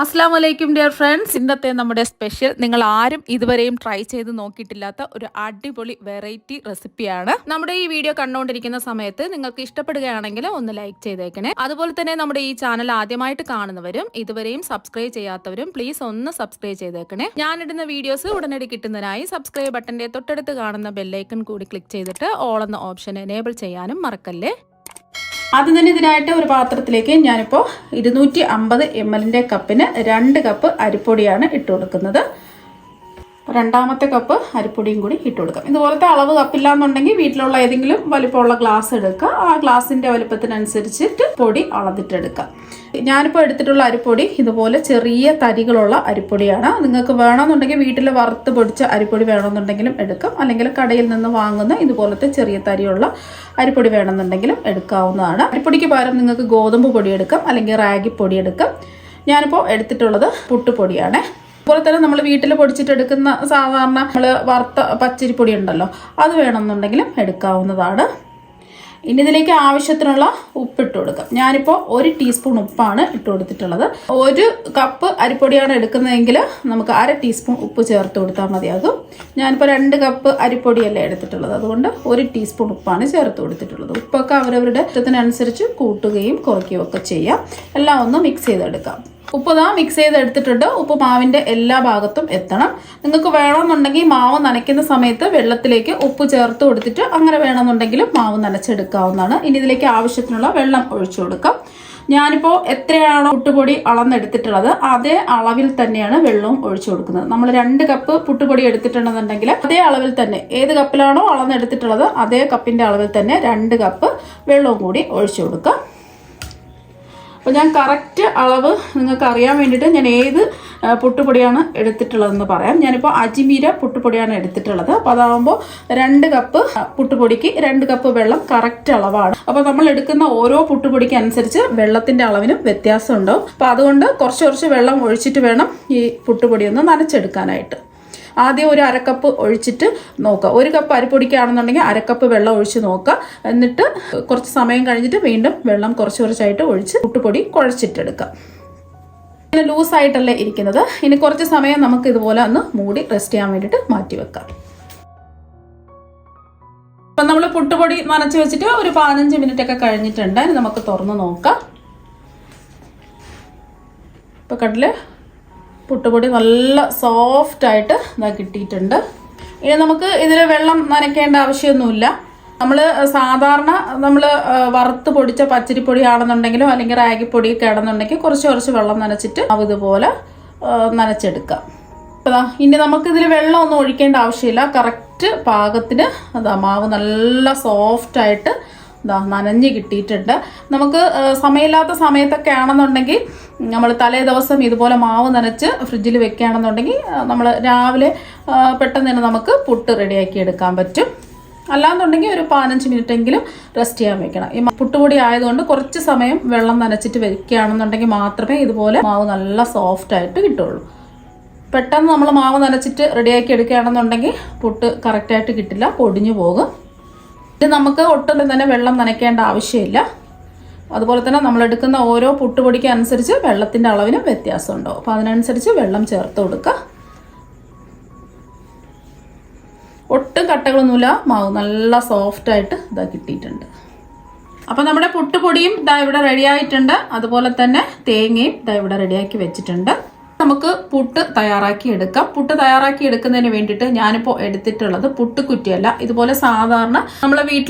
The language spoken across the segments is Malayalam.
അസ്സലാമു അലൈക്കും ഡിയർ ഫ്രണ്ട്സ്. ഇന്നത്തെ നമ്മുടെ സ്പെഷ്യൽ നിങ്ങൾ ആരും ഇതുവരെയും ട്രൈ ചെയ്ത് നോക്കിയിട്ടില്ലാത്ത ഒരു അടിപൊളി വെറൈറ്റി റെസിപ്പിയാണ്. നമ്മുടെ ഈ വീഡിയോ കണ്ടുകൊണ്ടിരിക്കുന്ന സമയത്ത് നിങ്ങൾക്ക് ഇഷ്ടപ്പെടുകയാണെങ്കിൽ ഒന്ന് ലൈക്ക് ചെയ്തേക്കണേ. അതുപോലെ തന്നെ നമ്മുടെ ഈ ചാനൽ ആദ്യമായിട്ട് കാണുന്നവരും ഇതുവരെയും സബ്സ്ക്രൈബ് ചെയ്യാത്തവരും പ്ലീസ് ഒന്ന് സബ്സ്ക്രൈബ് ചെയ്തേക്കണേ. ഞാനിടുന്ന വീഡിയോസ് ഉടനടി കിട്ടുന്നതിനായി സബ്സ്ക്രൈബ് ബട്ടന്റെ തൊട്ടടുത്ത് കാണുന്ന ബെല്ലൈക്കൺ കൂടി ക്ലിക്ക് ചെയ്തിട്ട് ഓൾ എന്ന ഓപ്ഷൻ എനേബിൾ ചെയ്യാനും മറക്കല്ലേ. ആദ്യം തന്നെ ഇതിനായിട്ട് ഒരു പാത്രത്തിലേക്ക് ഞാനിപ്പോൾ 250 ml കപ്പിന് 2 കപ്പ് അരിപ്പൊടിയാണ് ഇട്ട് കൊടുക്കുന്നത്. രണ്ടാമത്തെ കപ്പ് അരിപ്പൊടിയും കൂടി ഇട്ട് കൊടുക്കാം. ഇതുപോലത്തെ അളവ് കപ്പില്ല എന്നുണ്ടെങ്കിൽ വീട്ടിലുള്ള ഏതെങ്കിലും വലിപ്പമുള്ള ഗ്ലാസ് എടുക്കുക. ആ ഗ്ലാസിൻ്റെ വലുപ്പത്തിനനുസരിച്ചിട്ട് പൊടി അളന്നിട്ടെടുക്കാം. ഞാനിപ്പോൾ എടുത്തിട്ടുള്ള അരിപ്പൊടി ഇതുപോലെ ചെറിയ തരികളുള്ള അരിപ്പൊടിയാണ്. നിങ്ങൾക്ക് വേണമെന്നുണ്ടെങ്കിൽ വീട്ടിൽ വറുത്ത് പൊടിച്ച അരിപ്പൊടി വേണമെന്നുണ്ടെങ്കിലും എടുക്കാം. അല്ലെങ്കിൽ കടയിൽ നിന്ന് വാങ്ങുന്ന ഇതുപോലത്തെ ചെറിയ തരിയുള്ള അരിപ്പൊടി വേണമെന്നുണ്ടെങ്കിലും എടുക്കാവുന്നതാണ്. അരിപ്പൊടിക്ക് പകരം നിങ്ങൾക്ക് ഗോതമ്പ് പൊടി എടുക്കാം, അല്ലെങ്കിൽ റാഗി പൊടി എടുക്കാം. ഞാനിപ്പോൾ എടുത്തിട്ടുള്ളത് പുട്ടുപൊടിയാണ്. അതുപോലെ തന്നെ നമ്മൾ വീട്ടിൽ പൊടിച്ചിട്ടെടുക്കുന്ന സാധാരണ നമ്മൾ വറുത്ത പച്ചരിപ്പൊടി ഉണ്ടല്ലോ, അത് വേണമെന്നുണ്ടെങ്കിലും എടുക്കാവുന്നതാണ്. ഇനി ഇതിലേക്ക് ആവശ്യത്തിനുള്ള ഉപ്പിട്ട് കൊടുക്കാം. ഞാനിപ്പോൾ 1 ടീസ്പൂൺ ഉപ്പാണ് ഇട്ട് കൊടുത്തിട്ടുള്ളത്. 1 കപ്പ് അരിപ്പൊടിയാണ് എടുക്കുന്നതെങ്കിൽ നമുക്ക് 1/2 ടീസ്പൂൺ ഉപ്പ് ചേർത്ത് കൊടുത്താൽ മതിയാകും. ഞാനിപ്പോൾ 2 കപ്പ് അരിപ്പൊടിയല്ലേ എടുത്തിട്ടുള്ളത്, അതുകൊണ്ട് 1 ടീസ്പൂൺ ഉപ്പാണ് ചേർത്ത് കൊടുത്തിട്ടുള്ളത്. ഉപ്പൊക്കെ അവരവരുടെ ഇഷ്ടത്തിനനുസരിച്ച് കൂട്ടുകയും കുറയ്ക്കുകയും ഒക്കെ ചെയ്യാം. എല്ലാം ഒന്ന് മിക്സ് ചെയ്തെടുക്കാം. ഉപ്പ് മിക്സ് ചെയ്തെടുത്തിട്ടുണ്ട്. ഉപ്പ് മാവിൻ്റെ എല്ലാ ഭാഗത്തും എത്തണം. നിങ്ങൾക്ക് വേണമെന്നുണ്ടെങ്കിൽ മാവ് നനയ്ക്കുന്ന സമയത്ത് വെള്ളത്തിലേക്ക് ഉപ്പ് ചേർത്ത് കൊടുത്തിട്ട് അങ്ങനെ വേണമെന്നുണ്ടെങ്കിലും മാവ് നനച്ചെടുക്കാവുന്നതാണ്. ഇനി ഇതിലേക്ക് ആവശ്യത്തിനുള്ള വെള്ളം ഒഴിച്ചു കൊടുക്കാം. ഞാനിപ്പോൾ എത്രയാണോ പുട്ടുപൊടി അളന്നെടുത്തിട്ടുള്ളത് അതേ അളവിൽ തന്നെയാണ് വെള്ളവും ഒഴിച്ചു കൊടുക്കുന്നത്. നമ്മൾ 2 കപ്പ് പുട്ടുപൊടി എടുത്തിട്ടുണ്ടെന്നുണ്ടെങ്കിൽ അതേ അളവിൽ തന്നെ, ഏത് കപ്പിലാണോ അളന്നെടുത്തിട്ടുള്ളത് അതേ കപ്പിൻ്റെ അളവിൽ തന്നെ 2 കപ്പ് വെള്ളവും കൂടി ഒഴിച്ചു കൊടുക്കാം. അപ്പോൾ ഞാൻ കറക്റ്റ് അളവ് നിങ്ങൾക്ക് അറിയാൻ വേണ്ടിയിട്ട് ഞാൻ ഏത് പുട്ടുപൊടിയാണ് എടുത്തിട്ടുള്ളതെന്ന് പറയാം. ഞാനിപ്പോൾ അജ്മീര പുട്ടുപൊടിയാണ് എടുത്തിട്ടുള്ളത്. അപ്പോൾ അതാകുമ്പോൾ 2 കപ്പ് പുട്ടുപൊടിക്ക് 2 കപ്പ് വെള്ളം കറക്റ്റ് അളവാണ്. അപ്പോൾ നമ്മൾ എടുക്കുന്ന ഓരോ പുട്ടുപൊടിക്ക് അനുസരിച്ച് വെള്ളത്തിൻ്റെ അളവിനും വ്യത്യാസം ഉണ്ടാവും. അപ്പോൾ അതുകൊണ്ട് കുറച്ച് വെള്ളം ഒഴിച്ചിട്ട് വേണം ഈ പുട്ടുപൊടി ഒന്ന് നനച്ചെടുക്കാനായിട്ട്. ആദ്യം ഒരു 1/2 കപ്പ് ഒഴിച്ചിട്ട് നോക്കുക. 1 കപ്പ് അരിപ്പൊടിക്കാണെന്നുണ്ടെങ്കിൽ 1/2 കപ്പ് വെള്ളം ഒഴിച്ച് നോക്കുക. എന്നിട്ട് കുറച്ച് സമയം കഴിഞ്ഞിട്ട് വീണ്ടും വെള്ളം കുറച്ചായിട്ട് ഒഴിച്ച് പുട്ടുപൊടി കുഴച്ചിട്ടെടുക്കുക. ഇങ്ങനെ ലൂസായിട്ടല്ലേ ഇരിക്കുന്നത്. ഇനി കുറച്ച് സമയം നമുക്ക് ഇതുപോലെ ഒന്ന് മൂടി റെസ്റ്റ് ചെയ്യാൻ വേണ്ടിയിട്ട് മാറ്റി വെക്കാം. അപ്പം നമ്മൾ പുട്ടുപൊടി നനച്ച് വെച്ചിട്ട് ഒരു 15 മിനിറ്റ് ഒക്കെ കഴിഞ്ഞിട്ടുണ്ട്. ഇനി നമുക്ക് തുറന്ന് നോക്കാം. ഇപ്പം കണ്ടില്ലേ, പുട്ടുപൊടി നല്ല സോഫ്റ്റായിട്ട് കിട്ടിയിട്ടുണ്ട്. ഇനി നമുക്ക് ഇതിൽ വെള്ളം നനയ്ക്കേണ്ട ആവശ്യമൊന്നുമില്ല. നമ്മൾ വറുത്ത് പൊടിച്ച പച്ചരിപ്പൊടിയാണെന്നുണ്ടെങ്കിലും അല്ലെങ്കിൽ റാഗിപ്പൊടിയൊക്കെ ആണെന്നുണ്ടെങ്കിൽ കുറച്ച് വെള്ളം നനച്ചിട്ട് ഇതുപോലെ നനച്ചെടുക്കാം. ഇനി നമുക്കിതിൽ വെള്ളം ഒന്നും ഒഴിക്കേണ്ട ആവശ്യമില്ല. കറക്റ്റ് പാകത്തിന് മാവ് നല്ല സോഫ്റ്റായിട്ട് നനഞ്ഞ് കിട്ടിയിട്ടുണ്ട്. നമുക്ക് സമയമില്ലാത്ത സമയത്തൊക്കെ ആണെന്നുണ്ടെങ്കിൽ നമ്മൾ തലേ ദിവസം ഇതുപോലെ മാവ് നനച്ച് ഫ്രിഡ്ജിൽ വെക്കുകയാണെന്നുണ്ടെങ്കിൽ നമ്മൾ രാവിലെ പെട്ടെന്ന് തന്നെ നമുക്ക് പുട്ട് റെഡിയാക്കി എടുക്കാൻ പറ്റും. അല്ലാന്നുണ്ടെങ്കിൽ ഒരു 15 മിനിറ്റ് എങ്കിലും റെസ്റ്റ് ചെയ്യാൻ വെക്കണം. ഈ പുട്ടുപൊടി ആയതുകൊണ്ട് കുറച്ച് സമയം വെള്ളം നനച്ചിട്ട് വെക്കുകയാണെന്നുണ്ടെങ്കിൽ മാത്രമേ ഇതുപോലെ മാവ് നല്ല സോഫ്റ്റായിട്ട് കിട്ടുള്ളൂ. പെട്ടെന്ന് നമ്മൾ മാവ് നനച്ചിട്ട് റെഡിയാക്കി എടുക്കുകയാണെന്നുണ്ടെങ്കിൽ പുട്ട് കറക്റ്റായിട്ട് കിട്ടില്ല, പൊടിഞ്ഞു പോകും. ഇത് നമുക്ക് ഒട്ടും തന്നെ വെള്ളം നനയ്ക്കേണ്ട ആവശ്യമില്ല. അതുപോലെ തന്നെ നമ്മൾ എടുക്കുന്ന ഓരോ പുട്ടുപൊടിക്ക് അനുസരിച്ച് വെള്ളത്തിൻ്റെ അളവിന് വ്യത്യാസം ഉണ്ടാവും. അപ്പോൾ അതിനനുസരിച്ച് വെള്ളം ചേർത്ത് കൊടുക്കുക. ഒട്ടും കട്ടകളൊന്നുമില്ല, മാവ് നല്ല സോഫ്റ്റായിട്ട് കിട്ടിയിട്ടുണ്ട്. അപ്പോൾ നമ്മുടെ പുട്ടുപൊടിയും ഇവിടെ റെഡി ആയിട്ടുണ്ട്. അതുപോലെ തന്നെ തേങ്ങയും ഇവിടെ റെഡിയാക്കി വെച്ചിട്ടുണ്ട്. നമുക്ക് പുട്ട് തയ്യാറാക്കി എടുക്കാം. പുട്ട് തയ്യാറാക്കി എടുക്കുന്നതിന് വേണ്ടിയിട്ട് ഞാനിപ്പോൾ എടുത്തിട്ടുള്ളത് പുട്ടുകുറ്റിയല്ല, ഇതുപോലെ സാധാരണ നമ്മളെ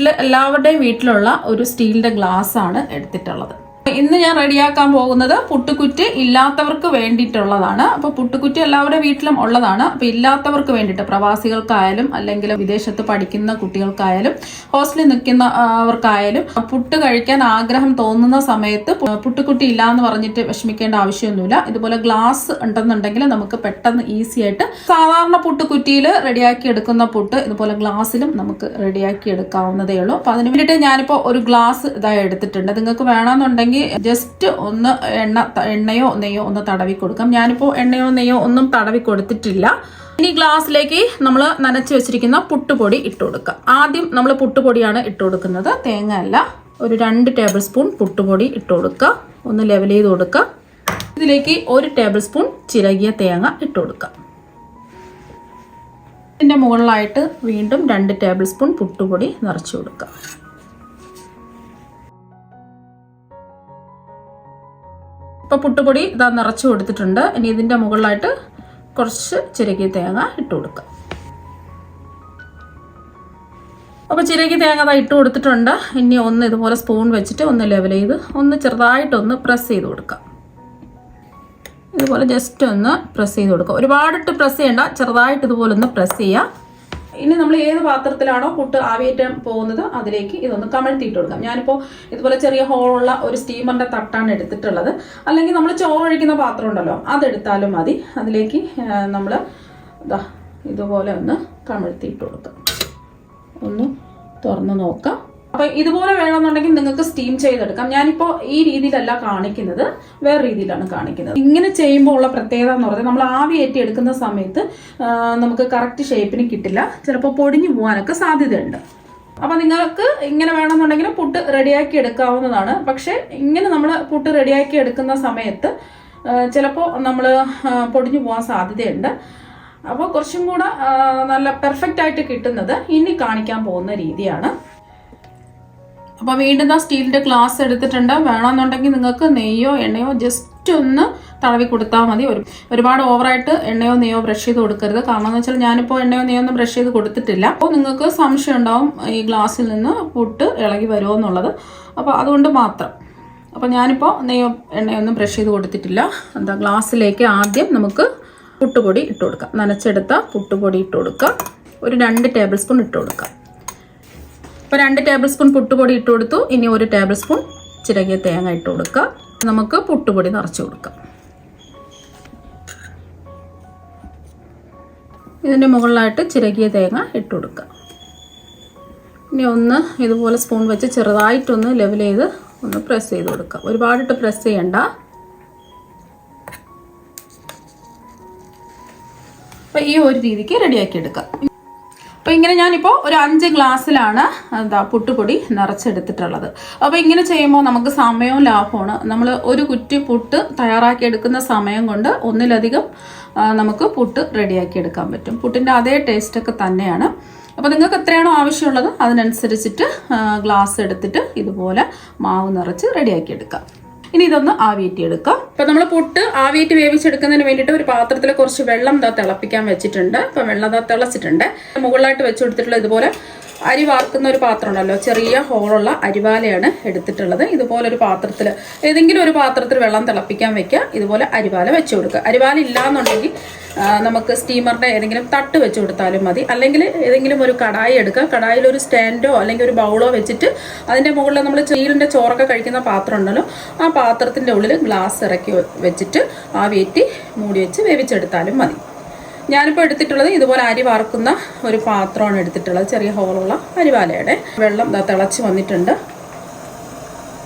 എല്ലാവരുടെയും വീട്ടിലുള്ള ഒരു സ്റ്റീലിൻ്റെ ഗ്ലാസ് ആണ് എടുത്തിട്ടുള്ളത്. ഇന്ന് ഞാൻ റെഡിയാക്കാൻ പോകുന്നത് പുട്ടുകുറ്റി ഇല്ലാത്തവർക്ക് വേണ്ടിയിട്ടുള്ളതാണ്. അപ്പോൾ പുട്ടുകുറ്റി എല്ലാവരുടെ വീട്ടിലും ഉള്ളതാണ്. അപ്പോൾ ഇല്ലാത്തവർക്ക് വേണ്ടിയിട്ട്, പ്രവാസികൾക്കായാലും അല്ലെങ്കിൽ വിദേശത്ത് പഠിക്കുന്ന കുട്ടികൾക്കായാലും ഹോസ്റ്റലിൽ നിൽക്കുന്നവർക്കായാലും പുട്ട് കഴിക്കാൻ ആഗ്രഹം തോന്നുന്ന സമയത്ത് പുട്ടുകുറ്റി ഇല്ല എന്ന് പറഞ്ഞിട്ട് വിഷമിക്കേണ്ട ആവശ്യമൊന്നുമില്ല. ഇതുപോലെ ഗ്ലാസ് ഉണ്ടെന്നുണ്ടെങ്കിൽ നമുക്ക് പെട്ടെന്ന് ഈസി ആയിട്ട് സാധാരണ പുട്ടുകുറ്റിയിൽ റെഡിയാക്കി എടുക്കുന്ന പുട്ട് ഇതുപോലെ ഗ്ലാസ്സിലും നമുക്ക് റെഡിയാക്കി എടുക്കാവുന്നതേ ഉള്ളൂ. അപ്പോൾ അതിന് വേണ്ടിയിട്ട് ഞാനിപ്പോൾ ഒരു ഗ്ലാസ് എടുത്തിട്ടുണ്ട്. നിങ്ങൾക്ക് വേണമെന്നുണ്ടെങ്കിൽ ജസ്റ്റ് ഒന്ന് എണ്ണയോ നെയ്യോ ഒന്ന് തടവി കൊടുക്കാം. ഞാനിപ്പോൾ എണ്ണയോ നെയ്യോ ഒന്നും തടവി കൊടുത്തിട്ടില്ല. ഇനി ഗ്ലാസ്സിലേക്ക് നമ്മൾ നനച്ച് വെച്ചിരിക്കുന്ന പുട്ടുപൊടി ഇട്ട് കൊടുക്കാം. ആദ്യം നമ്മൾ പുട്ടുപൊടിയാണ് ഇട്ട് കൊടുക്കുന്നത്, തേങ്ങ അല്ല. ഒരു 2 ടേബിൾ സ്പൂൺ പുട്ടുപൊടി ഇട്ട് കൊടുക്കുക. ഒന്ന് ലെവൽ ചെയ്ത് കൊടുക്കുക. ഇതിലേക്ക് 1 ടേബിൾ സ്പൂൺ ചിരകിയ തേങ്ങ ഇട്ട് കൊടുക്കാം. ഇതിൻ്റെ മുകളിലായിട്ട് വീണ്ടും 2 ടേബിൾ സ്പൂൺ പുട്ടുപൊടി നിറച്ചു കൊടുക്കാം. ഇപ്പോൾ പുട്ടുപൊടി ഇതാ നിറച്ചു കൊടുത്തിട്ടുണ്ട്. ഇനി ഇതിൻ്റെ മുകളിലായിട്ട് കുറച്ച് ചിരകിയ തേങ്ങ ഇട്ട് കൊടുക്കാം. അപ്പോൾ ചിരകിയ തേങ്ങ ഇട്ട് കൊടുത്തിട്ടുണ്ട്. ഇനി ഒന്ന് ഇതുപോലെ സ്പൂൺ വെച്ചിട്ട് ഒന്ന് ലെവൽ ചെയ്ത് ഒന്ന് ചെറുതായിട്ടൊന്ന് പ്രസ് ചെയ്ത് കൊടുക്കാം. ഇതുപോലെ ജസ്റ്റ് ഒന്ന് പ്രസ് ചെയ്ത് കൊടുക്കുക. ഒരുപാടിട്ട് പ്രസ് ചെയ്യണ്ട, ചെറുതായിട്ട് ഇതുപോലെ ഒന്ന് പ്രസ് ചെയ്യുക. ഇനി നമ്മൾ ഏത് പാത്രത്തിലാണോ പുട്ട് ആവിയേറ്റാൻ പോകുന്നത് അതിലേക്ക് ഇതൊന്ന് കമഴ്ത്തിയിട്ട് കൊടുക്കാം. ഞാനിപ്പോൾ ഇതുപോലെ ചെറിയ ഹോളുള്ള ഒരു സ്റ്റീമറിൻ്റെ തട്ടാണ് എടുത്തിട്ടുള്ളത്. അല്ലെങ്കിൽ നമ്മൾ ചോറ് ഒഴിക്കുന്ന പാത്രം ഉണ്ടല്ലോ അതെടുത്താലും മതി. അതിലേക്ക് നമ്മൾ ഇതുപോലെ ഒന്ന് കമഴ്ത്തിയിട്ട് കൊടുക്കാം. ഒന്ന് തുറന്ന് നോക്കാം. അപ്പോൾ ഇതുപോലെ വേണമെന്നുണ്ടെങ്കിൽ നിങ്ങൾക്ക് സ്റ്റീം ചെയ്തെടുക്കാം. ഞാനിപ്പോൾ ഈ രീതിയിലല്ല കാണിക്കുന്നത്, വേറെ രീതിയിലാണ് കാണിക്കുന്നത്. ഇങ്ങനെ ചെയ്യുമ്പോൾ ഉള്ള പ്രത്യേകത എന്ന് പറഞ്ഞാൽ നമ്മൾ ആവി ഏറ്റി എടുക്കുന്ന സമയത്ത് നമുക്ക് കറക്റ്റ് ഷേപ്പിന് കിട്ടില്ല, ചിലപ്പോൾ പൊടിഞ്ഞു പോകാനൊക്കെ സാധ്യതയുണ്ട്. അപ്പോൾ നിങ്ങൾക്ക് ഇങ്ങനെ വേണമെന്നുണ്ടെങ്കിൽ പുട്ട് റെഡിയാക്കി എടുക്കാവുന്നതാണ്. പക്ഷേ ഇങ്ങനെ നമ്മൾ പുട്ട് റെഡിയാക്കി എടുക്കുന്ന സമയത്ത് ചിലപ്പോൾ നമ്മൾ പൊടിഞ്ഞു പോകാൻ സാധ്യതയുണ്ട്. അപ്പോൾ കുറച്ചും കൂടെ നല്ല പെർഫെക്റ്റ് ആയിട്ട് കിട്ടുന്നത് ഇനി കാണിക്കാൻ പോകുന്ന രീതിയാണ്. അപ്പോൾ വീണ്ടും സ്റ്റീലിൻ്റെ ഗ്ലാസ് എടുത്തിട്ടുണ്ട്. വേണമെന്നുണ്ടെങ്കിൽ നിങ്ങൾക്ക് നെയ്യോ എണ്ണയോ ജസ്റ്റ് ഒന്ന് തടവി കൊടുത്താൽ മതി. ഒരുപാട് ഓവറായിട്ട് എണ്ണയോ നെയ്യോ ബ്രഷ് ചെയ്ത് കൊടുക്കരുത്. കാരണം എന്ന് വെച്ചാൽ ഞാനിപ്പോൾ എണ്ണയോ നെയ്യോ ഒന്നും ബ്രഷ് ചെയ്ത് കൊടുത്തിട്ടില്ല. അപ്പോൾ നിങ്ങൾക്ക് സംശയം ഉണ്ടാവും ഈ ഗ്ലാസ്സിൽ നിന്ന് പുട്ട് ഇളകി വരുമോ എന്നുള്ളത്. അപ്പോൾ അതുകൊണ്ട് മാത്രം. അപ്പോൾ ഞാനിപ്പോൾ നെയ്യോ എണ്ണയോ ഒന്നും ബ്രഷ് ചെയ്ത് കൊടുത്തിട്ടില്ല. ഗ്ലാസ്സിലേക്ക് ആദ്യം നമുക്ക് പുട്ടുപൊടി ഇട്ട് കൊടുക്കാം. നനച്ചെടുത്ത പുട്ടുപൊടി ഇട്ട് കൊടുക്കാം. ഒരു 2 ടേബിൾ സ്പൂൺ ഇട്ട് കൊടുക്കാം. ഇപ്പോൾ 2 ടേബിൾ സ്പൂൺ പുട്ടുപൊടി ഇട്ട് കൊടുത്തു. ഇനി 1 ടേബിൾ സ്പൂൺ ചിരകിയ തേങ്ങ ഇട്ട് കൊടുക്കുക. നമുക്ക് പുട്ടുപൊടി നിറച്ച് കൊടുക്കാം. ഇതിൻ്റെ മുകളിലായിട്ട് ചിരകിയ തേങ്ങ ഇട്ട് കൊടുക്കുക. ഇനി ഒന്ന് ഇതുപോലെ സ്പൂൺ വെച്ച് ചെറുതായിട്ടൊന്ന് ലെവൽ ചെയ്ത് ഒന്ന് പ്രസ് ചെയ്ത് കൊടുക്കുക. ഒരുപാടിട്ട് പ്രസ് ചെയ്യണ്ട. അപ്പോൾ ഈ ഒരു രീതിക്ക് റെഡിയാക്കി എടുക്കാം. അപ്പോൾ ഇങ്ങനെ ഞാനിപ്പോൾ ഒരു 5 ഗ്ലാസ്സിലാണ് പുട്ടുപൊടി നിറച്ചെടുത്തിട്ടുള്ളത്. അപ്പോൾ ഇങ്ങനെ ചെയ്യുമ്പോൾ നമുക്ക് സമയവും ലാഭമാണ്. നമ്മൾ ഒരു കുറ്റി പുട്ട് തയ്യാറാക്കി എടുക്കുന്ന സമയം കൊണ്ട് ഒന്നിലധികം നമുക്ക് പുട്ട് റെഡിയാക്കി എടുക്കാൻ പറ്റും. പുട്ടിൻ്റെ അതേ ടേസ്റ്റൊക്കെ തന്നെയാണ്. അപ്പോൾ നിങ്ങൾക്ക് എത്രയാണോ ആവശ്യമുള്ളത് അതിനനുസരിച്ചിട്ട് ഗ്ലാസ് എടുത്തിട്ട് ഇതുപോലെ മാവ് നിറച്ച് റെഡിയാക്കി എടുക്കാം. ഇനി ഇതൊന്ന് ആവിയേറ്റിയെടുക്കാം. അപ്പോൾ നമ്മൾ പുട്ട് ആവിയേറ്റ് വേവിച്ചെടുക്കുന്നതിന് വേണ്ടിയിട്ട് ഒരു പാത്രത്തിൽ കുറച്ച് വെള്ളം തിളപ്പിക്കാൻ വെച്ചിട്ടുണ്ട്. അപ്പോൾ വെള്ളം തിളച്ചിട്ടുണ്ട്. മുകളിലായിട്ട് വെച്ച് കൊടുത്തിട്ടുള്ള ഇതുപോലെ അരി വാർക്കുന്ന ഒരു പാത്രം ഉണ്ടല്ലോ, ചെറിയ ഹോളുള്ള അരിവാലയാണ് എടുത്തിട്ടുള്ളത്. ഇതുപോലൊരു പാത്രത്തിൽ ഏതെങ്കിലും ഒരു പാത്രത്തിൽ വെള്ളം തിളപ്പിക്കാൻ വെക്കുക. ഇതുപോലെ അരിവാല വെച്ച് കൊടുക്കുക. അരിവാല ഇല്ലാന്നുണ്ടെങ്കിൽ നമുക്ക് സ്റ്റീമറിൻ്റെ ഏതെങ്കിലും തട്ട് വെച്ച് കൊടുത്താലും മതി. അല്ലെങ്കിൽ ഏതെങ്കിലും ഒരു കടായി എടുക്കുക. കടായിൽ ഒരു സ്റ്റാൻഡോ അല്ലെങ്കിൽ ഒരു ബൗളോ വെച്ചിട്ട് അതിൻ്റെ മുകളിൽ നമ്മൾ സ്റ്റീലിൻ്റെ ചോറൊക്കെ കഴിക്കുന്ന പാത്രം ഉണ്ടല്ലോ ആ പാത്രത്തിൻ്റെ ഉള്ളിൽ ഗ്ലാസ് ഇറക്കി വെച്ചിട്ട് ആവിയേറ്റി മൂടി വെച്ച് വേവിച്ചെടുത്താലും മതി. ഞാനിപ്പോൾ എടുത്തിട്ടുള്ളത് ഇതുപോലെ അരി വറുക്കുന്ന ഒരു പാത്രമാണ് എടുത്തിട്ടുള്ളത്, ചെറിയ ഹോളുള്ള അരിവാലയുടെ. വെള്ളം തിളച്ച് വന്നിട്ടുണ്ട്.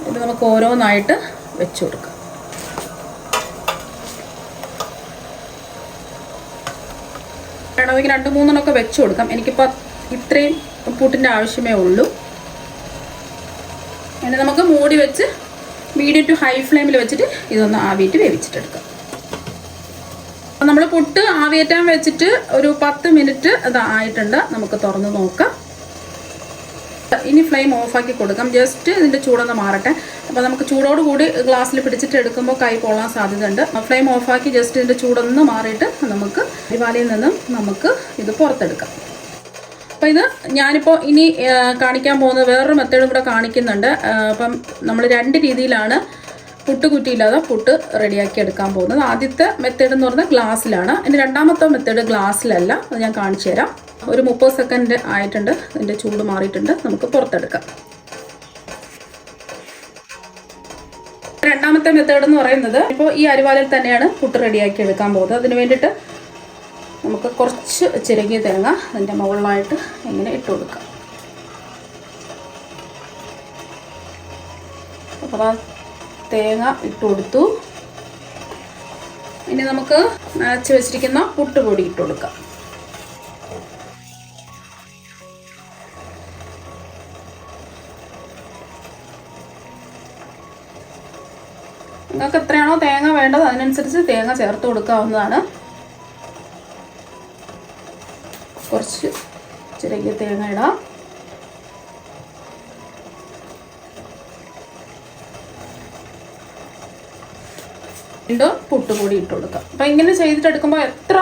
ഇത് നമുക്ക് ഓരോന്നായിട്ട് വെച്ച് കൊടുക്കാം. വേണമെങ്കിൽ 2-3 വെച്ച് കൊടുക്കാം. എനിക്കിപ്പോൾ ഇത്രയും പുട്ടിൻ്റെ ആവശ്യമേ ഉള്ളൂ. ഇനി നമുക്ക് മൂടി വെച്ച് മീഡിയം ടു ഹൈ ഫ്ലെയിമിൽ വെച്ചിട്ട് ഇതൊന്ന് ആവിയിട്ട് വേവിച്ചിട്ടെടുക്കാം. അപ്പം നമ്മൾ പുട്ട് ആവിയേറ്റാൻ വെച്ചിട്ട് ഒരു 10 മിനിറ്റ് ആയിട്ടുണ്ട്. നമുക്ക് തുറന്ന് നോക്കാം. ഇനി ഫ്ലെയിം ഓഫാക്കി കൊടുക്കാം. ജസ്റ്റ് ഇതിൻ്റെ ചൂടൊന്ന് മാറട്ടെ. അപ്പോൾ നമുക്ക് ചൂടോടുകൂടി ഗ്ലാസ്സിൽ പിടിച്ചിട്ട് എടുക്കുമ്പോൾ കൈ പൊള്ളാൻ സാധ്യതയുണ്ട്. ഫ്ലെയിം ഓഫാക്കി ജസ്റ്റ് ഇതിൻ്റെ ചൂടൊന്ന് മാറിയിട്ട് നമുക്ക് അരിവാലയിൽ നിന്നും നമുക്ക് ഇത് പുറത്തെടുക്കാം. അപ്പോൾ ഇത് ഞാനിപ്പോൾ ഇനി കാണിക്കാൻ പോകുന്ന വേറൊരു മെത്തേഡും കൂടെ കാണിക്കുന്നുണ്ട്. അപ്പം നമ്മൾ 2 രീതിയിലാണ് പുട്ട് കുറ്റിയില്ലാതെ പുട്ട് റെഡിയാക്കി എടുക്കാൻ പോകുന്നത്. ആദ്യത്തെ മെത്തേഡ് എന്ന് പറഞ്ഞാൽ ഗ്ലാസ്സിലാണ്. ഇനി രണ്ടാമത്തെ മെത്തേഡ് ഗ്ലാസ്സിലല്ല. അത് ഞാൻ കാണിച്ചു തരാം. ഒരു 30 സെക്കൻഡ് ആയിട്ടുണ്ട്. ഇതിൻ്റെ ചൂട് മാറിയിട്ടുണ്ട്. നമുക്ക് പുറത്തെടുക്കാം. രണ്ടാമത്തെ മെത്തേഡ് എന്ന് പറയുന്നത് ഇപ്പോൾ ഈ അരിവാലയിൽ തന്നെയാണ് പുട്ട് റെഡിയാക്കി എടുക്കാൻ പോകുന്നത്. അതിന് വേണ്ടിയിട്ട് നമുക്ക് കുറച്ച് ചിരകിയ തേങ്ങ അതിൻ്റെ മുകളിലായിട്ട് ഇങ്ങനെ ഇട്ട് കൊടുക്കാം. അപ്പോൾ തേങ്ങ ഇട്ട് കൊടുത്തു. ഇനി നമുക്ക് നനച്ച് വെച്ചിരിക്കുന്ന പുട്ടുപൊടി ഇട്ട് കൊടുക്കാം. നിങ്ങൾക്ക് എത്രയാണോ തേങ്ങ വേണ്ടത് അതിനനുസരിച്ച് തേങ്ങ ചേർത്ത് കൊടുക്കാവുന്നതാണ്. കുറച്ച് ചിരകിയ തേങ്ങ ഇടാം. വീണ്ടും പുട്ടുപൊടി ഇട്ട് കൊടുക്കാം. അപ്പം ഇങ്ങനെ ചെയ്തിട്ടെടുക്കുമ്പോൾ എത്ര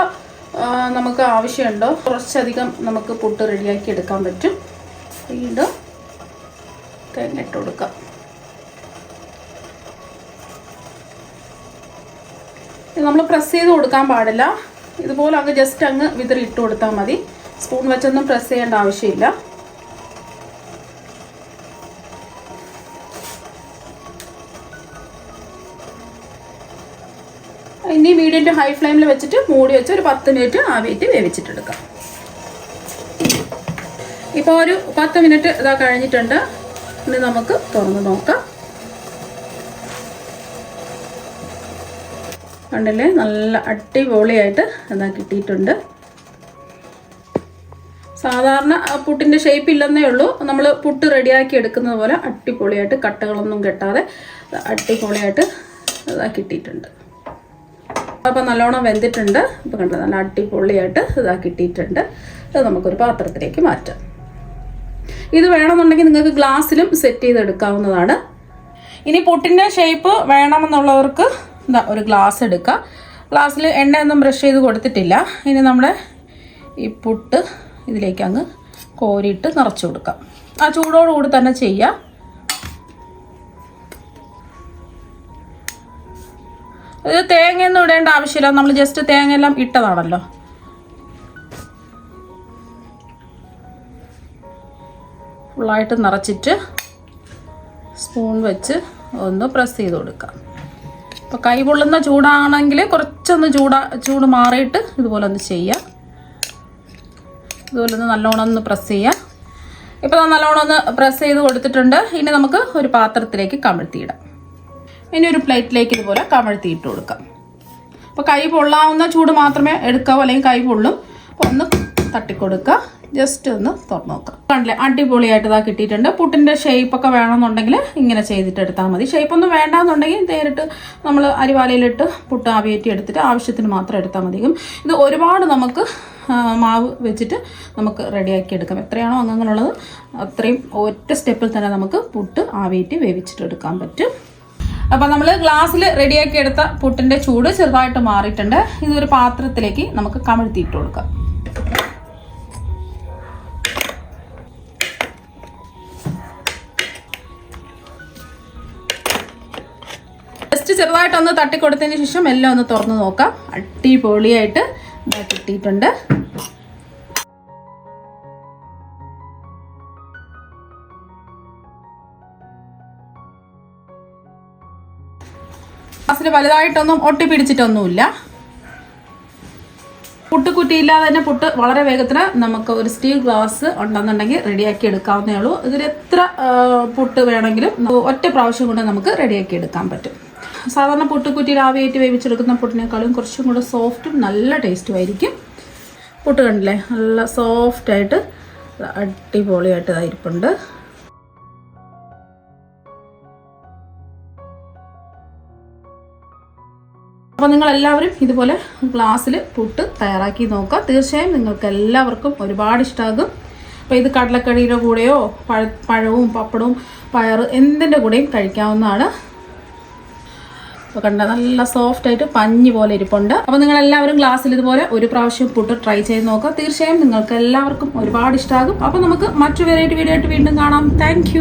നമുക്ക് ആവശ്യമുണ്ടോ കുറച്ചധികം നമുക്ക് പുട്ട് റെഡിയാക്കി എടുക്കാൻ പറ്റും. വീണ്ടും തേങ്ങ ഇട്ട് കൊടുക്കാം. നമ്മൾ പ്രസ് ചെയ്ത് കൊടുക്കാൻ പാടില്ല. ഇതുപോലെ അങ്ങ് ജസ്റ്റ് അങ്ങ് വിതറി ഇട്ട് കൊടുത്താൽ മതി. സ്പൂൺ വെച്ചൊന്നും പ്രസ് ചെയ്യേണ്ട ആവശ്യമില്ല. ഇനി മീഡിയം ടു ഹൈ ഫ്ലെയിമിൽ വെച്ചിട്ട് മൂടി വെച്ച് ഒരു 10 മിനിറ്റ് ആവിയിട്ട് വേവിച്ചിട്ടെടുക്കാം. ഇപ്പോൾ ഒരു 10 മിനിറ്റ് ഇതാ കഴിഞ്ഞിട്ടുണ്ട്. ഇനി നമുക്ക് തുറന്ന് നോക്കാം. കണ്ടില്ലേ, നല്ല അടിപൊളിയായിട്ട് ഇതാ കിട്ടിയിട്ടുണ്ട്. സാധാരണ പുട്ടിൻ്റെ ഷേപ്പ് ഇല്ലെന്നേ ഉള്ളൂ. നമ്മൾ പുട്ട് റെഡിയാക്കി എടുക്കുന്നത് പോലെ അടിപൊളിയായിട്ട് കട്ടകളൊന്നും കെട്ടാതെ അടിപൊളിയായിട്ട് ഇതാ കിട്ടിയിട്ടുണ്ട്. അപ്പോൾ നല്ലോണം വെന്തിട്ടുണ്ട്. ഇപ്പോൾ കണ്ടത് നല്ല അടിപൊളിയായിട്ട് ഇതാ കിട്ടിയിട്ടുണ്ട്. ഇത് നമുക്കൊരു പാത്രത്തിലേക്ക് മാറ്റാം. ഇത് വേണമെന്നുണ്ടെങ്കിൽ നിങ്ങൾക്ക് ഗ്ലാസ്സിലും സെറ്റ് ചെയ്തെടുക്കാവുന്നതാണ്. ഇനി പുട്ടിൻ്റെ ഷേപ്പ് വേണമെന്നുള്ളവർക്ക് ഇതാ ഒരു ഗ്ലാസ് എടുക്കുക. ഗ്ലാസ്സിൽ എണ്ണയൊന്നും ബ്രഷ് ചെയ്ത് കൊടുത്തിട്ടില്ല. ഇനി നമ്മുടെ ഈ പുട്ട് ഇതിലേക്ക് അങ്ങ് കോരിയിട്ട് നിറച്ച് കൊടുക്കാം. ആ ചൂടോടുകൂടി തന്നെ ചെയ്യാം. ഇത് തേങ്ങയൊന്നും ഇടേണ്ട ആവശ്യമില്ല. നമ്മൾ ജസ്റ്റ് തേങ്ങയെല്ലാം ഇട്ടതാണല്ലോ. ഫുള്ളായിട്ട് നിറച്ചിട്ട് സ്പൂൺ വെച്ച് ഒന്ന് പ്രസ് ചെയ്ത് കൊടുക്കാം. അപ്പോൾ കൈ പൊള്ളുന്ന ചൂടാണെങ്കിൽ കുറച്ചൊന്ന് ചൂട് മാറിയിട്ട് ഇതുപോലെ ഒന്ന് ചെയ്യാം. ഇതുപോലെ ഒന്ന് നല്ലോണം ഒന്ന് പ്രസ് ചെയ്യാം. ഇപ്പോൾ നല്ലോണം ഒന്ന് പ്രസ് ചെയ്ത് കൊടുത്തിട്ടുണ്ട്. ഇനി നമുക്ക് ഒരു പാത്രത്തിലേക്ക് കമഴ്ത്തിയിടാം. ഇനി ഒരു പ്ലേറ്റിലേക്ക് ഇതുപോലെ കമഴ്ത്തിയിട്ട് കൊടുക്കാം. അപ്പോൾ കൈ പൊള്ളാവുന്ന ചൂട് മാത്രമേ എടുക്കാവൂ, അല്ലെങ്കിൽ കൈ പൊള്ളും. അപ്പോൾ ഒന്ന് തട്ടിക്കൊടുക്കുക. ജസ്റ്റ് ഒന്ന് തുറന്ന് നോക്കാം. കണ്ടില്ലേ, അടിപൊളിയായിട്ട് ഇതാ കിട്ടിയിട്ടുണ്ട്. പുട്ടിൻ്റെ ഷേപ്പൊക്കെ വേണമെന്നുണ്ടെങ്കിൽ ഇങ്ങനെ ചെയ്തിട്ട് എടുത്താൽ മതി. ഷേപ്പൊന്നും വേണ്ടാന്നുണ്ടെങ്കിൽ നേരിട്ട് നമ്മൾ അരിവാലയിലിട്ട് പുട്ട് ആവിയേറ്റി എടുത്തിട്ട് ആവശ്യത്തിന് മാത്രം എടുത്താൽ മതിയും. ഇത് ഒരുപാട് നമുക്ക് മാവ് വെച്ചിട്ട് നമുക്ക് റെഡിയാക്കി എടുക്കാം. എത്രയാണോ അംഗങ്ങളുള്ളത് അത്രയും ഒറ്റ സ്റ്റെപ്പിൽ തന്നെ നമുക്ക് പുട്ട് ആവിയേറ്റി വേവിച്ചിട്ട് എടുക്കാൻ പറ്റും. അപ്പോൾ നമ്മൾ ഗ്ലാസ്സിൽ റെഡിയാക്കി എടുത്ത പുട്ടിൻ്റെ ചൂട് ചെറുതായിട്ട് മാറിയിട്ടുണ്ട്. ഇതൊരു പാത്രത്തിലേക്ക് നമുക്ക് കമഴ്ത്തിയിട്ട് കൊടുക്കാം. ജസ്റ്റ് ചെറുതായിട്ടൊന്ന് തട്ടിക്കൊടുത്തതിന് ശേഷം എല്ലാം ഒന്ന് തുറന്ന് നോക്കാം. അടിപൊളിയായിട്ട് കിട്ടിയിട്ടുണ്ട്. ഗ്ലാസ്സിൽ വലുതായിട്ടൊന്നും ഒട്ടിപ്പിടിച്ചിട്ടൊന്നുമില്ല. പുട്ടുകുറ്റിയില്ലാതെ തന്നെ പുട്ട് വളരെ വേഗത്തിൽ നമുക്ക് ഒരു സ്റ്റീൽ ഗ്ലാസ് ഉണ്ടെന്നുണ്ടെങ്കിൽ റെഡിയാക്കി എടുക്കാവുന്നേ ഉള്ളൂ. ഇതിൽ എത്ര പുട്ട് വേണമെങ്കിലും ഒറ്റ പ്രാവശ്യം കൊണ്ട് നമുക്ക് റെഡിയാക്കി എടുക്കാൻ പറ്റും. സാധാരണ പുട്ടുകുറ്റിയിൽ ആവിയേറ്റ് വേവിച്ചെടുക്കുന്ന പുട്ടിനേക്കാളും കുറച്ചും കൂടെ സോഫ്റ്റും നല്ല ടേസ്റ്റും ആയിരിക്കും. പുട്ട് കണ്ടില്ലേ, നല്ല സോഫ്റ്റായിട്ട് അടിപൊളിയായിട്ട് ഇരിപ്പുണ്ട്. അപ്പോൾ നിങ്ങളെല്ലാവരും ഇതുപോലെ ഗ്ലാസ്സിൽ പുട്ട് തയ്യാറാക്കി നോക്കുക. തീർച്ചയായും നിങ്ങൾക്ക് എല്ലാവർക്കും ഒരുപാട് ഇഷ്ടമാകും. അപ്പോൾ ഇത് കടലക്കറിയുടെ കൂടെയോ പഴവും പപ്പടവും പയറ് എന്തിൻ്റെ കൂടെയും കഴിക്കാവുന്നതാണ്. അപ്പോൾ കണ്ട നല്ല സോഫ്റ്റായിട്ട് പഞ്ഞി പോലെ ഇരിപ്പുണ്ട്. അപ്പോൾ നിങ്ങളെല്ലാവരും ഗ്ലാസ്സിൽ ഇതുപോലെ ഒരു പ്രാവശ്യം പുട്ട് ട്രൈ ചെയ്ത് നോക്കുക. തീർച്ചയായും നിങ്ങൾക്ക് എല്ലാവർക്കും ഒരുപാട് ഇഷ്ടമാകും. അപ്പോൾ നമുക്ക് മറ്റു വെറൈറ്റി വീഡിയോ ആയിട്ട് വീണ്ടും കാണാം. താങ്ക്